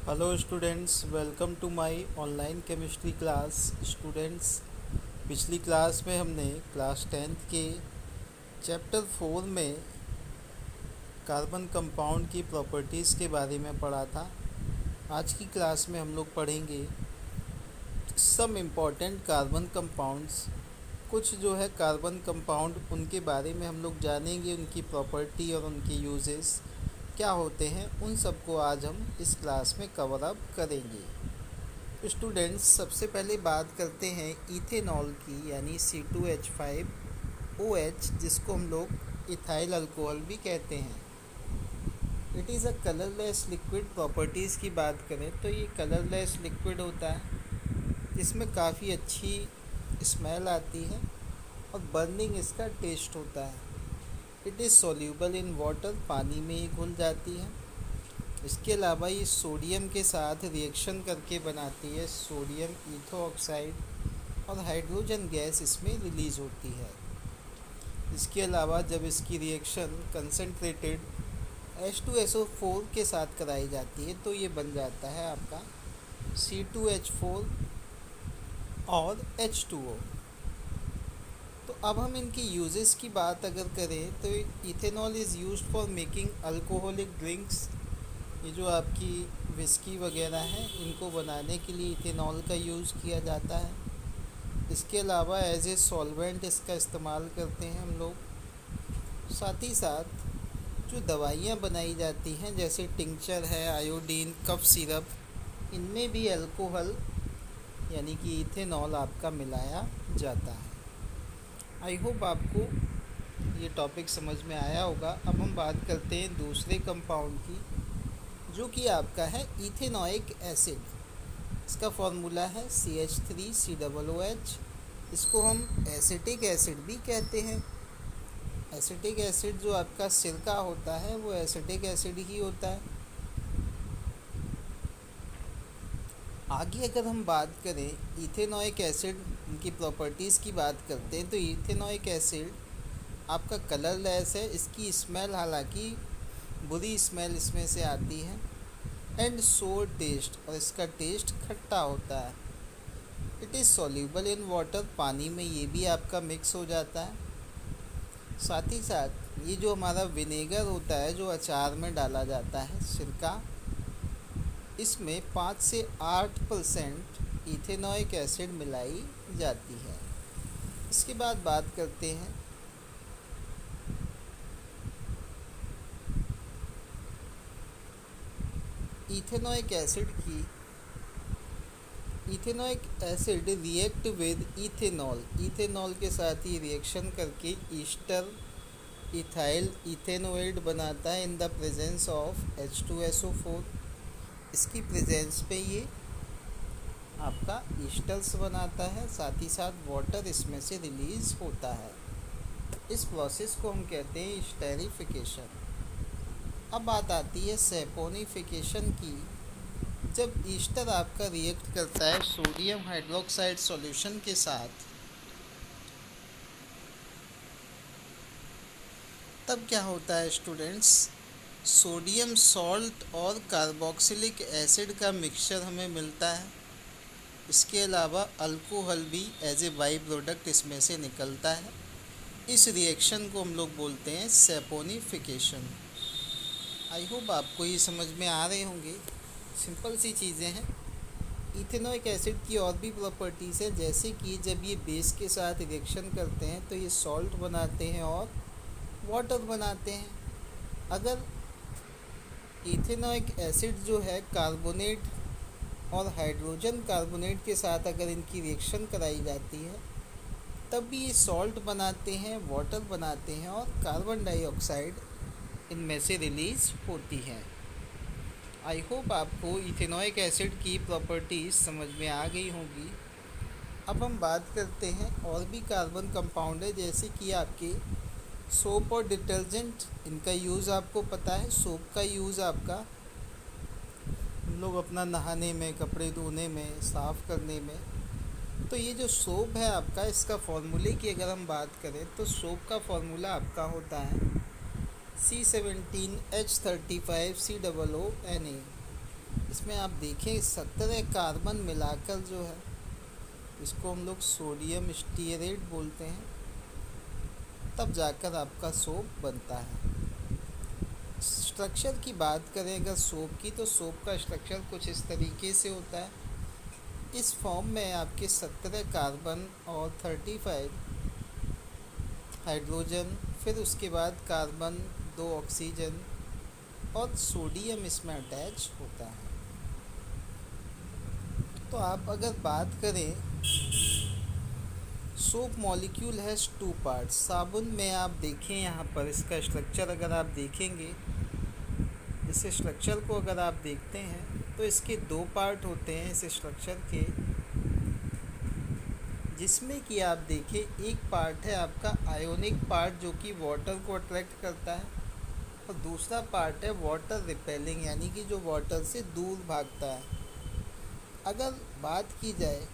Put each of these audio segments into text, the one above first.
Hello students, welcome to my online chemistry class. Students, पिछली class में हमने class 10th के चैप्टर 4 में कार्बन कंपाउंड की प्रॉपर्टीज़ के बारे में पढ़ा था। आज की क्लास में हम लोग पढ़ेंगे सम इम्पॉर्टेंट कार्बन कंपाउंड्स। कुछ जो है कार्बन कंपाउंड, उनके बारे में हम लोग जानेंगे, उनकी प्रॉपर्टी और उनके यूजेस क्या होते हैं, उन सबको आज हम इस क्लास में कवर अप करेंगे। स्टूडेंट्स, सबसे पहले बात करते हैं इथेनॉल की, यानी C2H5OH, जिसको हम लोग इथाइल अल्कोहल भी कहते हैं। It is a colourless liquid. Properties की बात करें तो ये कलरलेस लिक्विड होता है, जिसमें काफ़ी अच्छी स्मेल आती है और बर्निंग इसका टेस्ट होता है। It is soluble in water, पानी में ही घुल जाती है। इसके अलावा ये सोडियम के साथ रिएक्शन करके बनाती है। सोडियम ईथो ऑक्साइड और हाइड्रोजन गैस इसमें रिलीज़ होती है। इसके अलावा जब इसकी रिएक्शन कंसनट्रेटेड H2SO4 के साथ कराई जाती है तो ये बन जाता है आपका C2H4 और H2O। तो अब हम इनकी यूजेस की बात अगर करें तो ethanol is used for making alcoholic drinks. ये जो आपकी विस्की वगैरह है, इनको बनाने के लिए इथेनॉल का यूज़ किया जाता है। इसके अलावा एज ए सॉल्वेंट इसका इस्तेमाल करते हैं हम लोग। साथ ही साथ जो दवाइयाँ बनाई जाती हैं, जैसे टिंचर है, आयोडीन, कफ सिरप, इनमें भी अल्कोहल यानी कि इथेनॉल आपका मिलाया जाता है। आई होप आपको ये टॉपिक समझ में आया होगा। अब हम बात करते हैं दूसरे कंपाउंड की, जो कि आपका है इथेनोइक एसिड। इसका फॉर्मूला है CH3COOH। इसको हम एसिटिक एसिड भी कहते हैं। एसिटिक एसिड जो आपका सिरका होता है वो एसिटिक एसिड ही होता है। आगे अगर हम बात करें इथेनोइक एसिड, इनकी प्रॉपर्टीज़ की बात करते हैं तो इथेनोइक एसिड आपका कलरलेस है। इसकी स्मेल हालांकि बुरी स्मेल इसमें से आती है। एंड सोर टेस्ट, और इसका टेस्ट खट्टा होता है। It is soluble in water, पानी में ये भी आपका मिक्स हो जाता है। साथ ही साथ ये जो हमारा विनेगर होता है, जो अचार में डाला जाता है, सिरका, इसमें 5 से 8% इथेनोइक एसिड मिलाई जाती है। इसके बाद बात करते हैं इथेनोइक एसिड की। Ethanoic acid react with ethanol, ethanol के साथ ही रिएक्शन करके ईस्टर इथाइल इथेनोइड बनाता है in the presence of H2SO4। इसकी प्रेजेंस पे ये आपका ईस्टर्स बनाता है, साथ ही साथ वाटर इसमें से रिलीज होता है। इस प्रोसेस को हम कहते हैं स्टेरिफिकेशन। अब बात आती है सेपोनिफिकेशन की। जब ईस्टर आपका रिएक्ट करता है सोडियम हाइड्रोक्साइड सॉल्यूशन के साथ, तब क्या होता है स्टूडेंट्स, सोडियम सॉल्ट और कार्बोक्सिलिक एसिड का मिक्सचर हमें मिलता है। इसके अलावा अल्कोहल भी एज ए बाई प्रोडक्ट इसमें से निकलता है। इस रिएक्शन को हम लोग बोलते हैं सेपोनिफिकेशन। आई होप आपको ये समझ में आ रहे होंगे। सिंपल सी चीज़ें हैं। इथेनोइक एसिड की और भी प्रॉपर्टीज़ हैं, जैसे कि जब ये बेस के साथ रिएक्शन करते हैं तो ये सॉल्ट बनाते हैं और वाटर बनाते हैं। अगर इथेनोइक एसिड जो है कार्बोनेट और हाइड्रोजन कार्बोनेट के साथ अगर इनकी रिएक्शन कराई जाती है, तब भी ये सॉल्ट बनाते हैं, वाटर बनाते हैं और कार्बन डाइऑक्साइड इनमें से रिलीज़ होती है। आई होप आपको इथेनोइक एसिड की प्रॉपर्टीज़ समझ में आ गई होंगी। अब हम बात करते हैं और भी कार्बन कंपाउंड है, जैसे कि आपके सोप और डिटर्जेंट। इनका यूज़ आपको पता है। सोप का यूज़ आपका हम लोग अपना नहाने में, कपड़े धोने में, साफ़ करने में। तो ये जो सोप है आपका, इसका फॉर्मूले की अगर हम बात करें तो सोप का फॉर्मूला आपका होता है C17H35COONA। इसमें आप देखें 17 कार्बन मिलाकर जो है, इसको हम लोग सोडियम स्टीयरेट बोलते हैं, तब जाकर आपका सोप बनता है। स्ट्रक्चर की बात करें अगर सोप की, तो सोप का स्ट्रक्चर कुछ इस तरीके से होता है। इस फॉर्म में आपके 17 कार्बन और 35 हाइड्रोजन, फिर उसके बाद कार्बन, 2 ऑक्सीजन और सोडियम इसमें अटैच होता है। तो आप अगर बात करें, सोप मॉलिक्यूल हैज़ 2 पार्ट्स। साबुन में आप देखें यहाँ पर इसका स्ट्रक्चर अगर आप देखेंगे, इस स्ट्रक्चर को अगर आप देखते हैं तो इसके 2 पार्ट होते हैं इस स्ट्रक्चर के, जिसमें कि आप देखें एक पार्ट है आपका आयोनिक पार्ट जो कि वाटर को अट्रैक्ट करता है, और दूसरा पार्ट है वाटर रिपेलिंग, यानी कि जो वाटर से दूर भागता है। अगर बात की जाए,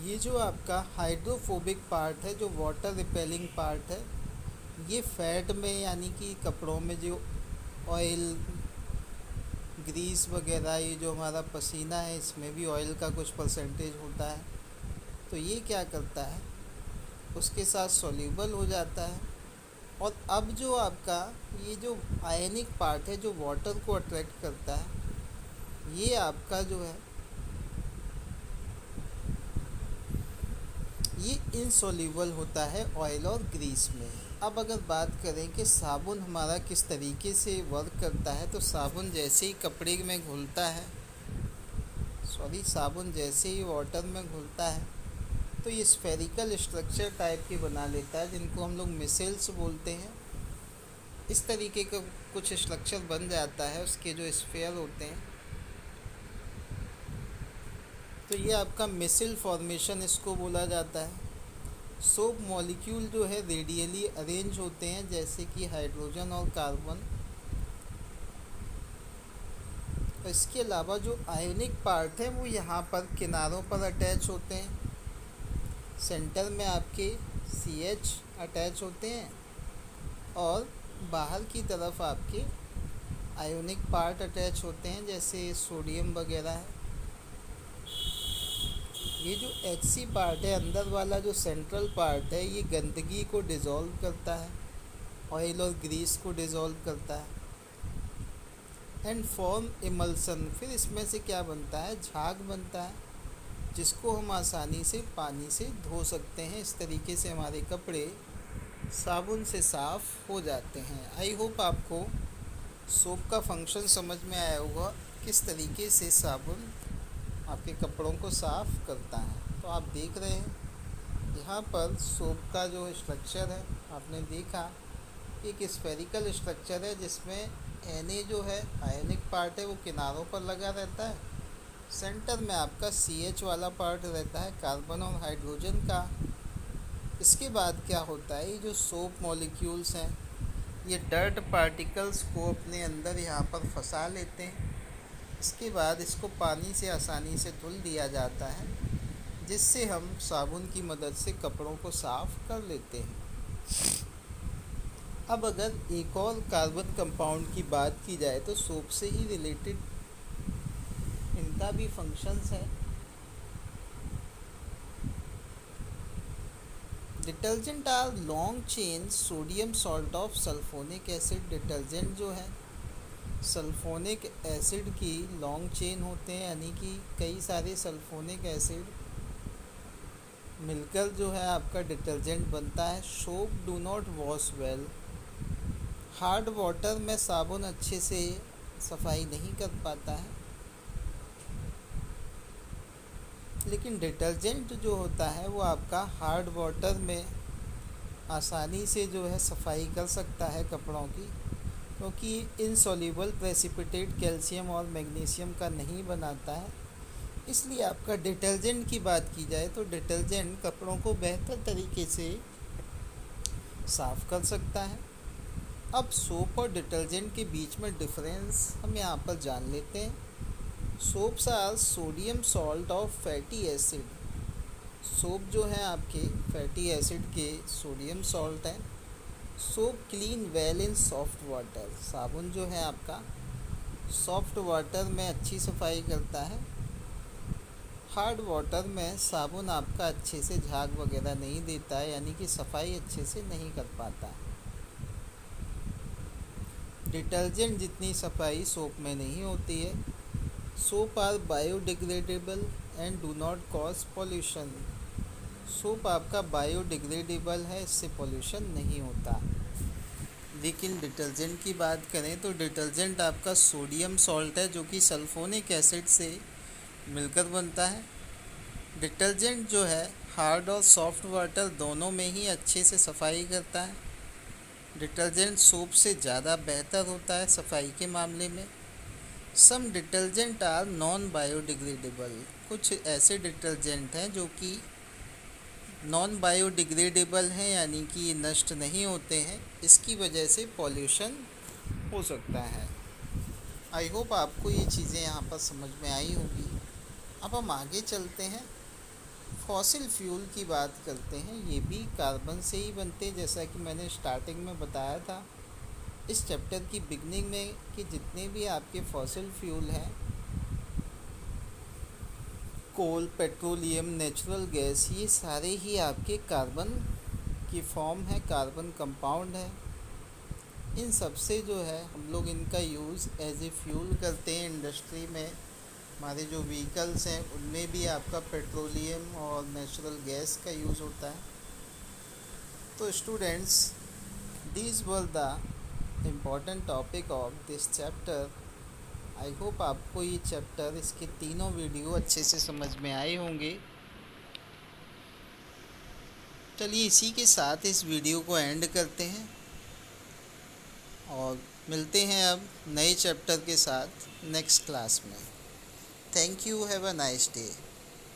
ये जो आपका हाइड्रोफोबिक पार्ट है, जो वाटर रिपेलिंग पार्ट है, ये फैट में यानी कि कपड़ों में जो ऑयल, ग्रीस वगैरह, ये जो हमारा पसीना है इसमें भी ऑयल का कुछ परसेंटेज होता है, तो ये क्या करता है, उसके साथ सॉल्यूबल हो जाता है। और अब जो आपका ये जो आयनिक पार्ट है जो वाटर को अट्रैक्ट करता है, ये आपका जो है ये इनसॉल्यूबल होता है ऑयल और ग्रीस में। अब अगर बात करें कि साबुन हमारा किस तरीके से वर्क करता है, तो साबुन जैसे ही कपड़े में घुलता है, साबुन जैसे ही वाटर में घुलता है, तो ये स्फेरिकल स्ट्रक्चर टाइप के बना लेता है, जिनको हम लोग मिसेल्स बोलते हैं। इस तरीके का कुछ स्ट्रक्चर बन जाता है, उसके जो स्फेयर होते हैं, तो ये आपका मिसिल फॉर्मेशन इसको बोला जाता है। सोप मॉलिक्यूल जो है रेडियली अरेंज होते हैं, जैसे कि हाइड्रोजन और कार्बन। इसके अलावा जो आयोनिक पार्ट है वो यहाँ पर किनारों पर अटैच होते हैं, सेंटर में आपके CH अटैच होते हैं, और बाहर की तरफ आपके आयोनिक पार्ट अटैच होते हैं, जैसे सोडियम वगैरह है। ये जो HC पार्ट है, अंदर वाला जो सेंट्रल पार्ट है, ये गंदगी को डिज़ोल्व करता है, ऑयल और ग्रीस को डिज़ोल्व करता है, एंड फॉर्म इमल्सन। फिर इसमें से क्या बनता है, झाग बनता है, जिसको हम आसानी से पानी से धो सकते हैं। इस तरीके से हमारे कपड़े साबुन से साफ़ हो जाते हैं। आई होप आपको सोप का फंक्शन समझ में आया होगा, किस तरीके से साबुन आपके कपड़ों को साफ़ करता है। तो आप देख रहे हैं यहाँ पर सोप का जो स्ट्रक्चर है, आपने देखा एक स्फेरिकल स्ट्रक्चर है, जिसमें Na जो है आयनिक पार्ट है वो किनारों पर लगा रहता है, सेंटर में आपका CH वाला पार्ट रहता है, कार्बन और हाइड्रोजन का। इसके बाद क्या होता है, ये जो सोप मॉलिक्यूल्स हैं ये डर्ट पार्टिकल्स को अपने अंदर यहाँ पर फंसा लेते हैं। इसके बाद इसको पानी से आसानी से धुल दिया जाता है, जिससे हम साबुन की मदद से कपड़ों को साफ़ कर लेते हैं। अब अगर एक और कार्बन कंपाउंड की बात की जाए, तो सोप से ही रिलेटेड इनका भी फंक्शंस है। Detergent are long chain sodium salt of sulphonic acid. Detergent जो है सल्फोनिक एसिड की लॉन्ग चेन होते हैं, यानी कि कई सारे सल्फोनिक एसिड मिलकर जो है आपका डिटर्जेंट बनता है। Soap do not wash well. Hard water में साबुन अच्छे से सफाई नहीं कर पाता है, लेकिन डिटर्जेंट जो होता है वो आपका हार्ड वाटर में आसानी से जो है सफाई कर सकता है कपड़ों की, क्योंकि इनसॉल्यूबल प्रेसिपिटेट कैल्शियम और मैग्नीशियम का नहीं बनाता है। इसलिए आपका डिटर्जेंट की बात की जाए तो डिटर्जेंट कपड़ों को बेहतर तरीके से साफ़ कर सकता है। अब सोप और डिटर्जेंट के बीच में डिफरेंस हम यहाँ पर जान लेते हैं। Soaps are sodium salt of fatty acid. Soap जो है आपके फैटी एसिड के सोडियम सॉल्ट हैं। Soap clean well in soft water. साबुन जो है आपका सॉफ्ट वाटर में अच्छी सफाई करता है। हार्ड वाटर में साबुन आपका अच्छे से झाग वगैरह नहीं देता है, यानी कि सफाई अच्छे से नहीं कर पाता। डिटर्जेंट जितनी सफाई सोप में नहीं होती है। Soap are biodegradable and do not cause pollution. Soap आपका बायोडिग्रेडेबल है, इससे पॉल्यूशन नहीं होता। लेकिन डिटर्जेंट की बात करें तो डिटर्जेंट आपका सोडियम सॉल्ट है, जो कि सल्फोनिक एसिड से मिलकर बनता है। डिटर्जेंट जो है हार्ड और सॉफ्ट वाटर दोनों में ही अच्छे से सफाई करता है। डिटर्जेंट सोप से ज़्यादा बेहतर होता है सफाई के मामले में। सम डिटर्जेंट आर नॉन बायोडिग्रेडेबल। कुछ ऐसे डिटर्जेंट हैं जो कि नॉन बायोडिग्रेडेबल हैं, यानी कि नष्ट नहीं होते हैं। इसकी वजह से पॉल्यूशन हो सकता है। आई होप आपको ये चीज़ें यहाँ पर समझ में आई होगी। अब हम आगे चलते हैं, फॉसिल फ्यूल की बात करते हैं। ये भी कार्बन से ही बनते हैं, जैसा कि मैंने स्टार्टिंग में बताया था इस चैप्टर की बिगनिंग में, कि जितने भी आपके फॉसिल फ्यूल हैं, कोल, पेट्रोलियम, नेचुरल गैस, ये सारे ही आपके कार्बन की फॉर्म है, कार्बन कंपाउंड है। इन सब से जो है हम लोग इनका यूज़ एज ए फ्यूल करते हैं इंडस्ट्री में। हमारे जो व्हीकल्स हैं उनमें भी आपका पेट्रोलियम और नेचुरल गैस का यूज़ होता है। तो students, these were the important topic of this chapter. I hope आपको ये चैप्टर, इसके तीनों वीडियो अच्छे से समझ में आए होंगे। चलिए इसी के साथ इस वीडियो को एंड करते हैं और मिलते हैं अब नए चैप्टर के साथ नेक्स्ट क्लास में। Thank you, have a nice day.